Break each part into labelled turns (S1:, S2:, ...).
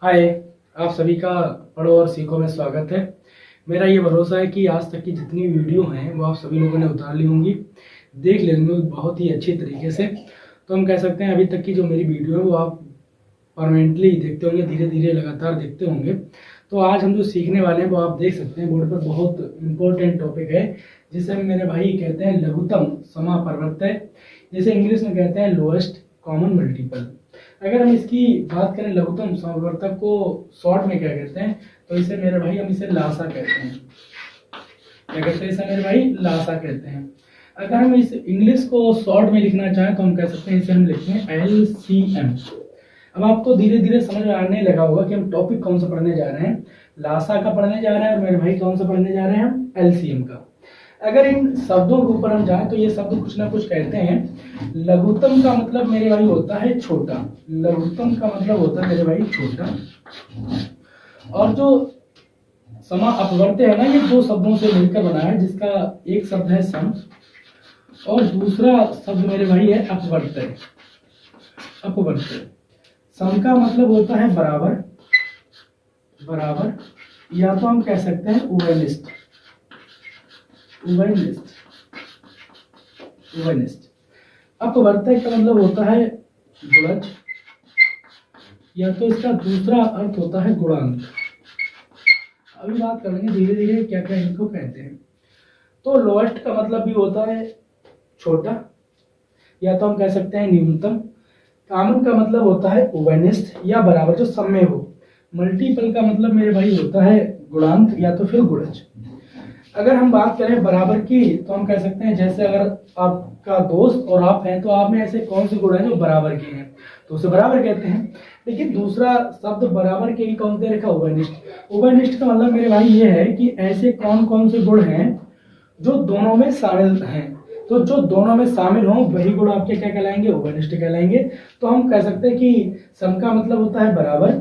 S1: हाय, आप सभी का पढ़ो और सीखो में स्वागत है। मेरा ये भरोसा है कि आज तक की जितनी वीडियो हैं वो आप सभी लोगों ने उतार ली होंगी, देख लेंगे बहुत ही अच्छी तरीके से। तो हम कह सकते हैं अभी तक की जो मेरी वीडियो है वो आप परमानेंटली देखते होंगे, धीरे धीरे लगातार देखते होंगे। तो आज हम जो सीखने वाले हैं वो आप देख सकते हैं बोर्ड पर, बहुत इम्पोर्टेंट टॉपिक है जिसे हम मेरे भाई कहते हैं लघुत्तम समापवर्तय, जिसे इंग्लिश में कहते हैं लोएस्ट कॉमन मल्टीपल। अगर हम इसकी बात करें लघुत्तम समापवर्तक को शॉर्ट में क्या कहते हैं, तो इसे मेरे भाई हम इसे लासा कहते हैं। क्या कहते हैं इसे मेरे भाई? लासा कहते हैं। अगर हम इस इंग्लिश को शॉर्ट में लिखना चाहें तो हम कह सकते हैं इसे हम लिखते हैं LCM। अब आपको धीरे धीरे समझ में आने लगा होगा कि हम टॉपिक कौन सा पढ़ने जा रहे हैं। लासा का पढ़ने जा रहे हैं और मेरे भाई कौन सा पढ़ने जा रहे हैं हम? LCM का। अगर इन शब्दों के ऊपर हम जाएं तो ये शब्द कुछ ना कुछ कहते हैं। लघुत्तम का मतलब मेरे भाई होता है छोटा। लघुत्तम का मतलब होता है मेरे भाई छोटा। और जो समा अपवर्त्य है ना, ये दो शब्दों से मिलकर बना है, जिसका एक शब्द है सम और दूसरा शब्द मेरे भाई है अपवर्त्य। अपवर्त्य सम का मतलब होता है बराबर, बराबर, या तो हम कह सकते हैं उभयनिष्ठ। उभयनिष्ठ, उभयनिष्ठ। अपवर्तक का मतलब होता है गुणज, या तो इसका दूसरा अर्थ होता है गुणांक। अभी बात करेंगे धीरे धीरे क्या क्या इनको कहते हैं। तो लोएस्ट का मतलब भी होता है छोटा, या तो हम कह सकते हैं न्यूनतम। कॉमन का मतलब होता है उभयनिष्ठ या बराबर, जो सम में हो। मल्टीपल का मतलब मेरे भाई होता है गुणांक या तो फिर गुणज। अगर हम बात करें बराबर की तो हम कह सकते हैं जैसे अगर आपका दोस्त और आप हैं तो आप में ऐसे कौन से गुण हैं जो बराबर के हैं, तो उसे बराबर कहते हैं। लेकिन दूसरा शब्द बराबर के ही कौन दे रखा? उभयनिष्ठ। उभयनिष्ठ का मतलब मेरे भाई ये है कि ऐसे कौन कौन से गुण हैं जो दोनों में शामिल हैं। तो जो दोनों में शामिल हों वही गुण आपके क्या कहलाएंगे? उभयनिष्ठ कहलाएंगे। तो हम कह सकते हैं कि सम का मतलब होता है बराबर,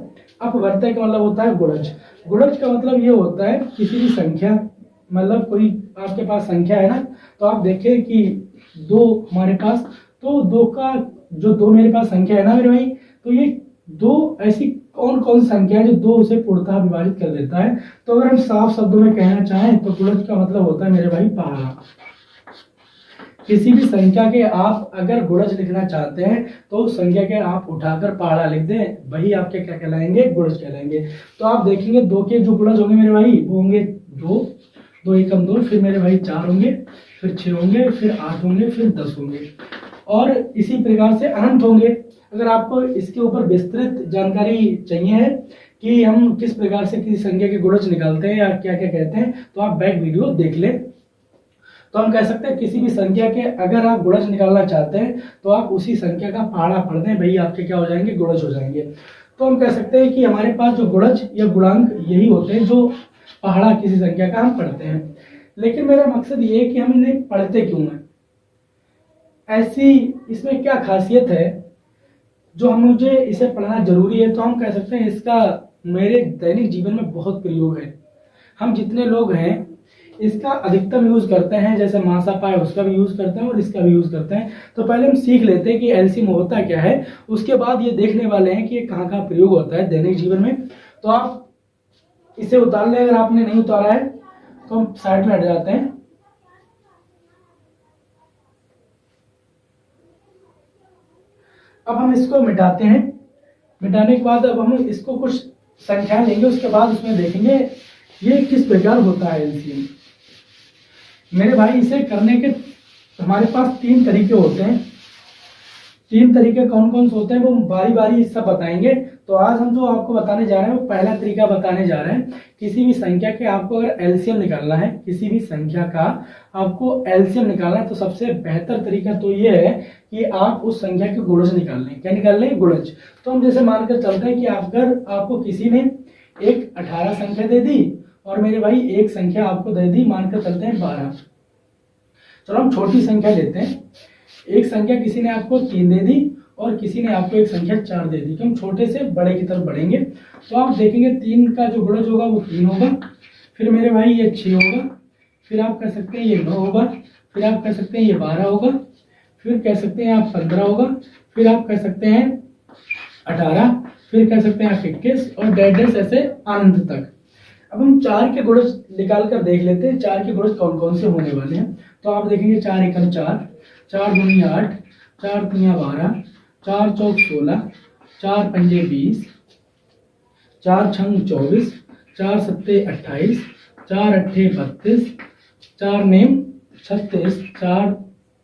S1: अपवर्तक का मतलब होता है गुणज। गुणज का मतलब ये होता है किसी भी संख्या, मतलब कोई आपके पास संख्या है ना, तो आप देखें कि दो हमारे पास, तो दो का जो दो मेरे पास संख्या है ना मेरे भाई, तो ये दो ऐसी कौन कौन सी संख्या है जो दो उसे पूर्णतः विभाजित कर देता है। तो अगर हम साफ शब्दों में कहना चाहें तो गुणज का मतलब होता है मेरे भाई पहाड़ा। किसी भी संख्या के आप अगर गुणज लिखना चाहते हैं तो उस संख्या के आप उठाकर पहाड़ा लिख दें, वही आपके क्या कहलाएंगे? गुणज कहलाएंगे। तो आप देखेंगे दो के जो गुणज होंगे मेरे भाई वो होंगे दो, दो एकम दो, फिर मेरे भाई 4 होंगे, फिर 6 होंगे, फिर 8 होंगे, फिर 10 होंगे, और इसी प्रकार से अनंत होंगे। अगर आपको इसके ऊपर विस्तृत जानकारी चाहिए है कि हम किस प्रकार से किसी संख्या के गुणज निकालते हैं या क्या क्या कहते हैं, तो आप बैक वीडियो देख लें। तो हम कह सकते हैं किसी भी संख्या के अगर आप गुणज निकालना चाहते हैं तो आप उसी संख्या का पहाड़ा पढ़ दें, भाई आपके क्या हो जाएंगे? गुणज हो जाएंगे। तो हम कह सकते हैं कि हमारे पास जो गुणज या गुणांक यही होते हैं जो पहाड़ा किसी संख्या का हम पढ़ते हैं। लेकिन मेरा मकसद ये है कि हम इन्हें पढ़ते क्यों हैं, ऐसी इसमें क्या खासियत है जो हम मुझे इसे पढ़ना जरूरी है। तो हम कह सकते हैं इसका मेरे दैनिक जीवन में बहुत प्रयोग है। हम जितने लोग हैं इसका अधिकतम यूज करते हैं, जैसे मासा पाए उसका भी यूज करते हैं और इसका भी यूज करते हैं। तो पहले हम सीख लेते हैं कि एलसीएम होता क्या है, उसके बाद ये देखने वाले हैं कि ये कहाँ कहाँ प्रयोग होता है दैनिक जीवन में। तो आप इसे उतार लें, अगर आपने नहीं उतारा है तो हम साइड में हट जाते हैं। अब हम इसको मिटाते हैं। मिटाने के बाद अब हम इसको कुछ संख्या लेंगे, उसके बाद उसमें देखेंगे ये किस प्रकार होता है एलसीएम। मेरे भाई इसे करने के हमारे पास 3 तरीके होते हैं। 3 तरीके कौन कौन से होते हैं वो बारी बारी सब बताएंगे। तो आज हम जो आपको बताने जा रहे हैं वो पहला तरीका बताने जा रहे हैं। किसी भी संख्या के आपको अगर एलसीएम निकालना है, किसी भी संख्या का आपको एलसीएम निकालना है, तो सबसे बेहतर तरीका तो ये है कि आप उस संख्या के गुणज निकाल लें। क्या निकाल लें? गुणज। तो हम जैसे मानकर चलते हैं कि अगर आपको किसी ने एक 18 संख्या दे दी और मेरे भाई एक संख्या आपको दे दी, मानकर चलते हैं 12। चलो हम छोटी संख्या लेते हैं। एक संख्या किसी ने आपको 3 दे दी और किसी ने आपको एक संख्या 4 दे दी। तो हम छोटे से बड़े की तरफ बढ़ेंगे। तो आप देखेंगे 3 का जो गुणज होगा वो 3 होगा, फिर मेरे भाई ये 6 होगा, फिर आप कह सकते हैं ये 9 होगा, फिर आप कह सकते हैं ये 12 होगा, फिर कह सकते हैं आप 15 होगा, फिर आप कह सकते हैं 18, फिर कह सकते हैं आप 21 और डेडेस ऐसे अनंत तक। अब हम 4 के गुणज निकाल कर देख लेते हैं 4 के गुणज कौन कौन से होने वाले हैं। तो आप देखेंगे 4 एकम 4, 4 दूनी 8, 4 तिया 12, 4 चौक 16, 4 पंजे 20, 4 छंग 24, 4 सत्ते 28, 4 अट्ठे 32, 4 नेम 36, 4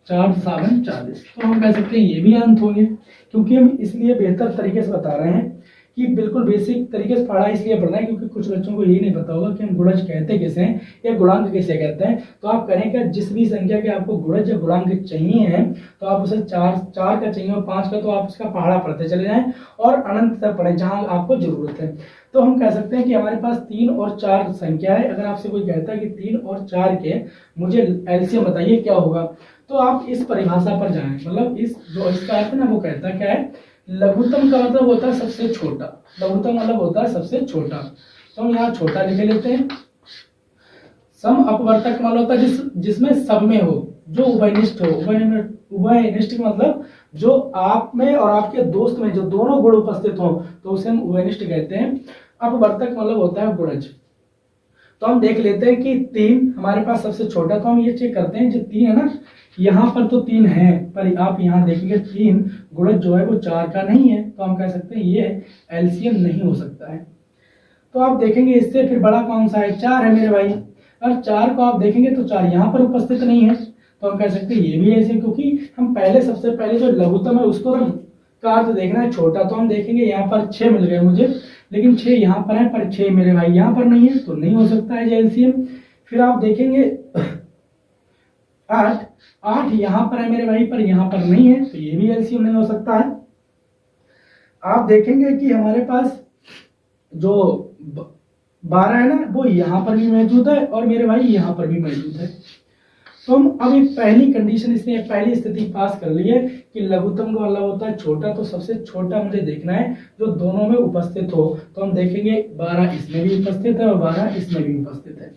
S1: सावन 40। तो हम कह सकते हैं ये भी अनंत होंगे, क्योंकि हम इसलिए बेहतर तरीके से बता रहे हैं कि बिल्कुल बेसिक तरीके से पढ़ा इसलिए पढ़ना है क्योंकि कुछ बच्चों को यही नहीं पता होगा कि हम गुणज कहते किसे हैं या गुणांक किसे कहते हैं। तो आप करें क्या, जिस भी संख्या के आपको गुणज या गुणांक चाहिए हैं तो आप उसे 4 का चाहिए और 5 का, तो आप उसका पहाड़ा पढ़ते चले जाएं और अनंत तक पढ़ें जहां आपको जरूरत है। तो हम कह सकते हैं कि हमारे पास 3 और 4 संख्या है। अगर आपसे कोई कहता है कि 3 और 4 के मुझे एलसीएम बताइए क्या होगा, तो आप इस परिभाषा पर जाएं, मतलब इस जो इसका अर्थ है ना वो कहता क्या है, लघुत्तम का मतलब होता है सबसे छोटा, लघुत्तम मतलब होता है सबसे छोटा। तो हम यहाँ छोटा लिख लेते हैं। सम अपवर्तक मतलब होता है जिसमें सब में हो, जो उभयनिष्ठ हो। उभयनिष्ठ मतलब जो आप में और आपके दोस्त में जो दोनों गुण उपस्थित हो तो उसे हम उभयनिष्ठ कहते हैं। अपवर्तक मतलब होता है गुणज। तो हम देख लेते हैं कि 3 हमारे पास सबसे छोटा, तो हम ये चेक करते हैं जो 3 है ना, यहाँ पर तो 3 है पर आप यहाँ देखेंगे 3 गुणज जो है वो 4 का नहीं है, तो हम कह सकते हैं ये एलसीएम नहीं हो सकता है। तो आप देखेंगे इससे फिर बड़ा कौन सा है, 4 है मेरे भाई, और 4 को आप देखेंगे तो 4 यहाँ पर उपस्थित नहीं है, तो हम कह सकते हैं ये भी एलसीएम, क्योंकि हम सबसे पहले जो लघुत्तम है उसको हम का अर्थ देखना है छोटा। तो हम देखेंगे यहाँ पर 6 मिल गए मुझे, लेकिन 6 यहाँ पर है पर 6 मेरे भाई यहाँ पर नहीं है, तो नहीं हो सकता है एलसीएम। फिर आप देखेंगे 8 यहाँ पर है मेरे भाई पर यहाँ पर नहीं है, तो ये भी एलसीएम नहीं हो सकता है। आप देखेंगे कि हमारे पास जो 12 है ना वो यहाँ पर भी मौजूद है और मेरे भाई यहाँ पर भी मौजूद है। तो हम अब एक पहली कंडीशन, इसने पहली स्थिति पास कर ली है कि लघुत्तम का मतलब होता है छोटा, तो सबसे छोटा मुझे देखना है जो दोनों में उपस्थित हो। तो हम देखेंगे 12 इसमें भी उपस्थित है और 12 इसमें भी उपस्थित है।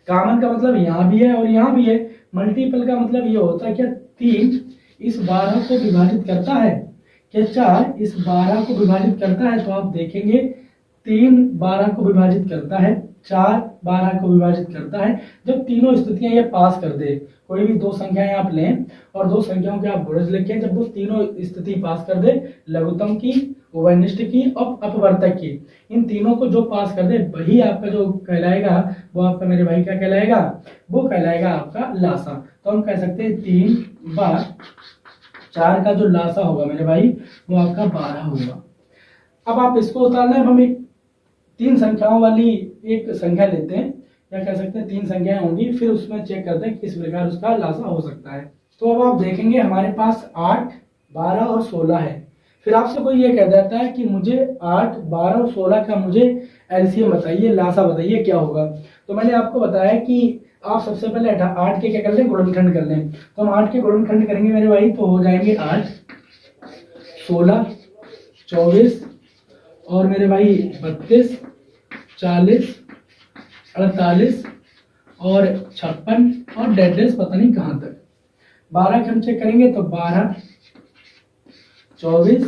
S1: कॉमन का मतलब यहाँ भी है और यहाँ भी है। मल्टीपल का मतलब ये होता है क्या 3 इस 12 को विभाजित करता है, क्या 4 इस 12 को विभाजित करता है। तो आप देखेंगे 3 12 को विभाजित करता है, 4 12 को विभाजित करता है। जब तीनों स्थितियां ये पास कर दे, कोई भी 2 संख्याएं आप लें और 2 संख्याओं के आप गुणज लिखें, जब वो तीनों स्थिति पास कर दे, लघुत्तम की, उभयनिष्ठ की और अपवर्तक की, इन तीनों को जो पास कर दे वही आपका जो कहलाएगा वो आपका मेरे भाई क्या कहलाएगा, वो कहलाएगा आपका लासा। तो हम कह सकते हैं 3 बार 4 का जो लासा होगा मेरे भाई वो आपका 12 होगा। अब आप इसको उतारना है, हम एक 3 संख्याओं वाली एक संख्या लेते हैं, या कह सकते हैं 3 संख्याएं होंगी, फिर उसमें चेक करते हैं किस प्रकार उसका लासा हो सकता है। तो अब आप देखेंगे हमारे पास 8 12 और 16 है। फिर आपसे कोई ये कह देता है कि मुझे 8 12 और 16 का मुझे एलसीएम बताइए, लासा बताइए क्या होगा। तो मैंने आपको बताया कि आप सबसे पहले 8 के क्या कर लें, गुणनखंड कर लें। तो हम 8 के गुणनखंड करेंगे मेरे भाई, तो हो जाएंगे 8 16 24 और मेरे भाई 32 40 48 और 56 और डेढ़ पता नहीं कहां तक। 12 के हम चेक करेंगे तो 12 24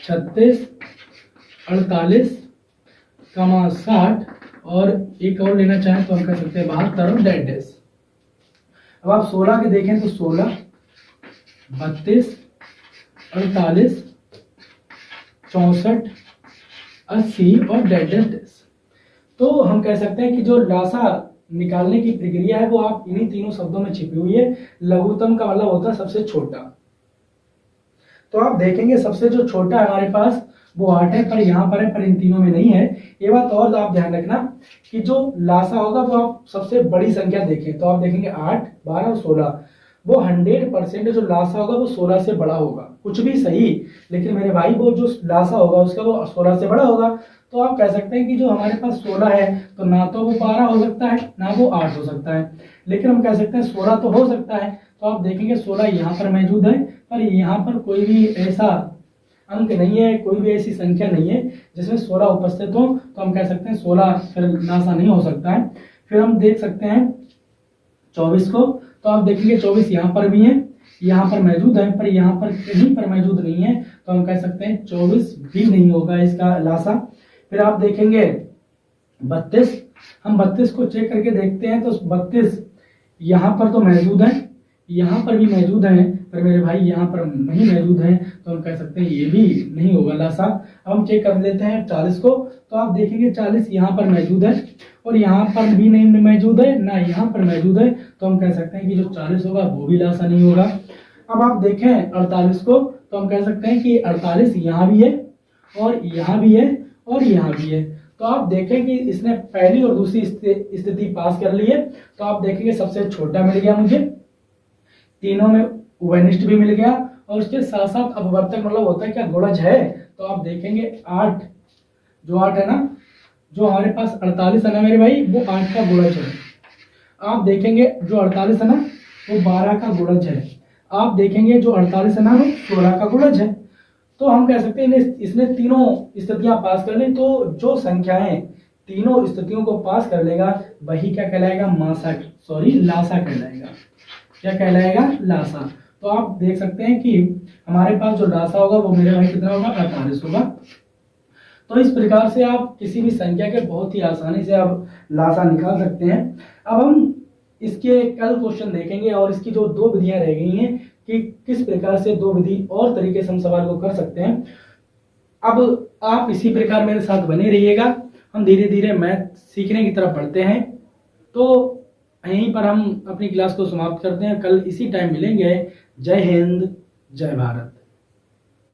S1: 36 48 60 और एक और लेना चाहें तो हम कह सकते हैं 72 और डेढ़। अब आप 16 के देखें तो 16 32 48 64 80 और डेढ़। तो हम कह सकते हैं कि जो लासा निकालने की प्रक्रिया है वो आप इन्हीं तीनों शब्दों में छिपी हुई है। लघुत्तम का मतलब होता है सबसे छोटा। तो आप देखेंगे सबसे जो छोटा है हमारे पास वो 8 है, पर यहाँ पर है, पर इन तीनों में नहीं है। ये बात और आप ध्यान रखना कि जो लासा होगा वो आप सबसे बड़ी संख्या देखें, तो आप देखेंगे 8 12 और 16, वो 100% जो लासा होगा वो 16 से बड़ा होगा। कुछ भी सही, लेकिन मेरे भाई वो जो लासा होगा उसका वो 16 से बड़ा होगा। तो आप कह सकते हैं कि जो हमारे पास 16 है तो ना तो वो 12 हो सकता है ना वो 8 हो सकता है, लेकिन हम कह सकते हैं 16 तो हो सकता है। तो आप देखेंगे 16 यहाँ पर मौजूद है, पर यहाँ पर कोई भी ऐसा अंक नहीं है, कोई भी ऐसी संख्या नहीं है जिसमें 16 उपस्थित हो। तो हम कह सकते हैं 16 फिर लासा नहीं हो सकता है। फिर हम देख सकते हैं 24 को, तो आप देखेंगे 24 यहाँ पर भी है, यहाँ पर मौजूद है, पर यहाँ पर कहीं पर मौजूद नहीं है, तो हम कह सकते हैं 24 भी नहीं होगा इसका लासा। फिर आप देखेंगे 32, हम 32 को चेक करके देखते हैं तो 32 यहाँ पर तो मौजूद है, यहाँ पर भी मौजूद है, पर मेरे भाई यहाँ पर नहीं मौजूद है, तो हम कह सकते हैं ये भी नहीं होगा लासा। अब हम चेक कर लेते हैं 40 को, तो आप देखेंगे 40 यहाँ पर मौजूद है और यहाँ पर भी नहीं मौजूद है, ना यहाँ पर मौजूद है, तो हम कह सकते हैं कि जो 40 होगा वो भी लासा नहीं होगा। अब आप देखें 48 को, तो हम कह सकते हैं कि 48 यहाँ भी है और यहाँ भी है और यहाँ भी है। तो आप देखें कि इसने पहली और दूसरी स्थिति पास कर ली है। तो आप देखेंगे सबसे छोटा मिल गया मुझे, तीनों में उभयनिष्ठ भी मिल गया, और उसके साथ साथ अपवर्तक मतलब होता है क्या, गुणज है। तो आप देखेंगे 8, जो 8 है ना, जो हमारे पास 48 है ना मेरे भाई, वो 8 का गुणज है। आप देखेंगे जो 48 है ना, वो 12 का गुणज है। आप देखेंगे जो 48 है ना, वो 16 का गुणज है। तो हम कह सकते हैं इसने तीनों स्थितियां पास कर ली। तो जो संख्याएं तीनों स्थितियों को पास कर लेगा वही क्या कहलाएगा, लासा कहलाएगा। क्या कहलाएगा, लासा। तो आप देख सकते हैं कि हमारे पास जो लासा होगा वो मेरे भाई कितना होगा, 48 होगा। तो इस प्रकार से आप किसी भी संख्या के बहुत ही आसानी से आप लासा निकाल सकते हैं। अब हम इसके कल क्वेश्चन देखेंगे और इसकी जो 2 विधियां रह गई हैं कि किस प्रकार से 2 विधि और तरीके से हम सवाल को कर सकते हैं। अब आप इसी प्रकार मेरे साथ बने रहिएगा, हम धीरे धीरे मैथ सीखने की तरफ बढ़ते हैं। तो यहीं पर हम अपनी क्लास को समाप्त करते हैं, कल इसी टाइम मिलेंगे। जय हिंद, जय भारत।